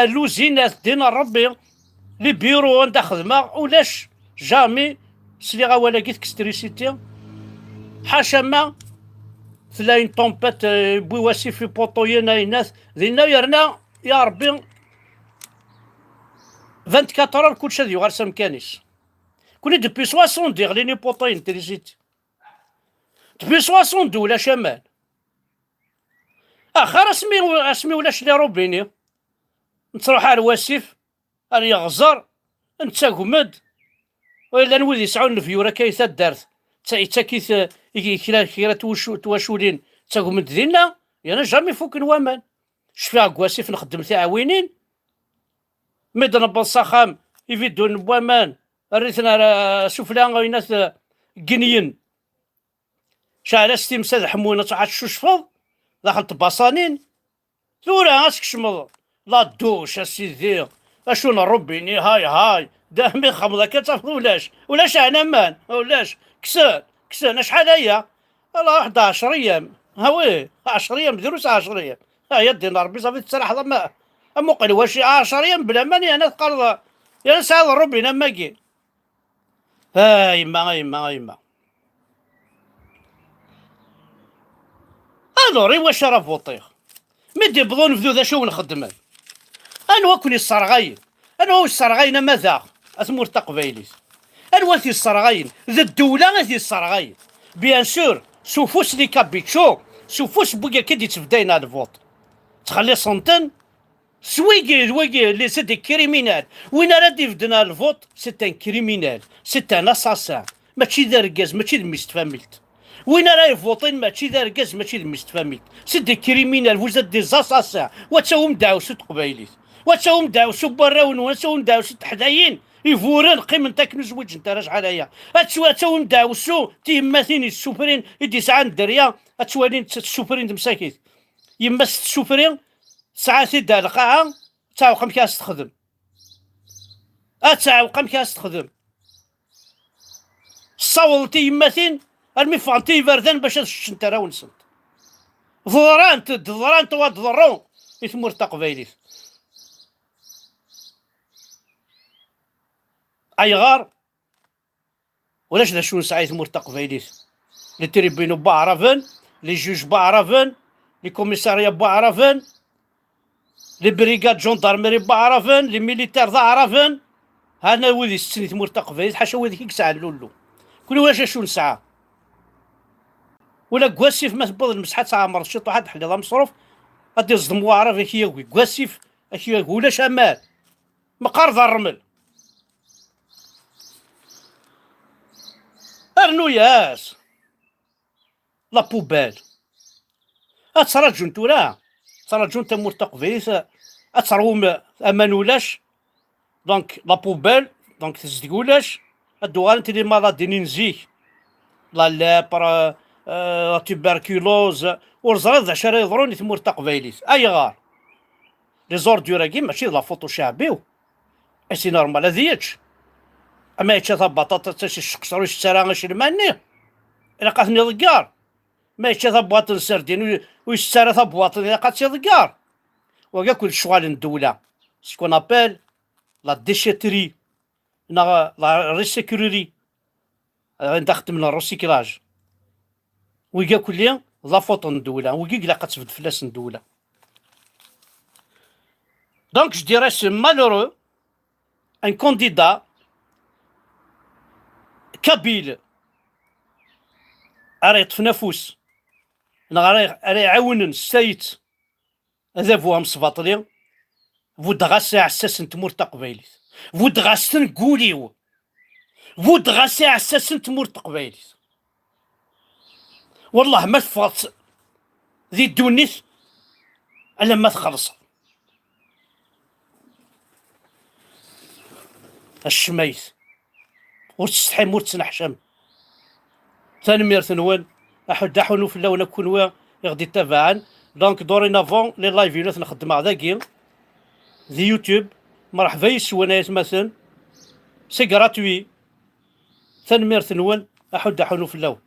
لوزينات دينا ربي لي بيرو عندها خدمه ولاش جامي سلي ولا كيت كستريسيتي حاشا ما تلاين طومبات بواسي في بوطويا ناس دينا يرنا يا ربي 24 اور كلشي هذا يغرس مكانيس كوني دوبي 60 دي غليني بوطوين تريزيتي دوبي 60 ولا شمال اخر اسمي ولاش لي روبيني نتروح على الواسيف راني غزر نتاكمد ولا نولي يسعون الفيورا كيثا دارت تا كيث كيرا تواشولين تاكمد دينا انا جامي فوق الوامان شفيها كواسيف نخدم تعاوينين ميدنا بالصخام يفيدون بوامان ريتنا سفلا غينات كنيين شعلا ستيمساد حمونا تعاد شوشفض دخلت باصانين ثورا اسكشمض لا دوش اسيدي اشون ربيني هاي دامي خمضه كتاخذ ولاش انا مان ولاش كسان شحال هي والله 11 ايام هاوي 10 ايام دروس 10 ايام ها يا دينا ربي صافي تسرح ما مقل واش 10 ايام بلا ماني انا تقرض يا سعد ربي ماكي يما الوري واش راه فوطيغ مدي بظون فذو ذا شو نخدم انا وكل الصرغاين انا واش الصرغاين ماذا اثمور تقبايليس انا واثي الصرغاين ذا الدوله ذي الصرغاين بيان سور سوفوس لي كابيتشو سوفوس بوكا كدي تفداينا الفوت تخلي صنتن سويكي اللي سي دي كريمينال وين راه يفدنا الفوت سي ان كريمينال سي ان اساسان ماشي ذا ركاز ماشي ميست فاميلت وين راه يفوطين ماشي ذا ركاز ماشي ميست فاميلت سي دي كريمينال فوز دي زاساسان واتاهم داوسو تقبايليت واتاهم داوسو براون واتاهم داوسو تحدايين يفورن قيم نتا كنزوج نتا راجع عليا اتاهم داوسو تيماتين السوبرين يدي ساعه الدريا اتوالين السوبرين مساكيت يما السوبرين ساعات دا القاعة تعوقم كاس تخدم تعوقم كاس تخدم صولتي يماثين ارمي فانتي بردان باش انت راه ونسنت ضران توا ضرون يثمر تقبايليت ايغار ولاش ذا شو نسعى يثمر تقبايليت لي تريبينو بعرفن لي جوج بعرفن لي كوميساريا بعرفن لي بريغاد جوندارمري بعرفن لي ميليتير ذا عرفن هانا وذي السنيت مرتقبه حاشا وذيك يكسع اللولو كل واش شو نسعى ولا كواسيف ما تبوظ المسحه تاع مرشط واحد حليضه مصروف غادي يصدم واعرف كي كواسيف كي ولا شمال مقارض الرمل ارنو ياس لا بوبال اتراجون تورا تراجون تمور تقفيس اتروم امان ولاش دونك لا بوبال دونك تزدقولاش الدوغان تي لي مالادي نزيك لا لابر تيبركيلوز ورزراد عشرة يضروني تمور تقفيليس اي غار لي زوردور كي ماشي لا فوتو شعبيو اسي نورمال هذياتش اما يتشاف بطاطا تاش الشقصر ويشترى غاش الماني الا قاتني ضكار ما يتشاف بواطن سردين ويشترى بواطن الا قاتني ضكار وكاع كل شغال الدولة سكون ابل لا ديشيتري لا ريسيكوري ندخت من الروسيكلاج وكاع كل لا فوطو الدولة وكاع لا قتفد فلاس الدولة دونك جو ديراي سي مالورو ان كونديدا كابيل راه يطفنافوس راه يعاون السايت هذا فوهم صفاطلي فود غاسي عساس تمور تقبايليت فود غاسن قوليو فود غاسي عساس تمور تقبايليت والله ما تفاط ذي الدونيت الا ما تخلص الشميت وتستحي مور تنحشم ثاني ميرثنوان احد حونو في اللون كون يغدي تبعا دونك دورينافون لي لايفينات نخدم مع ذاكي ذي يوتيوب مرحبا يسوانايت مثلا سي غراتوي ثاني ميرثنوان احد حونو في اللون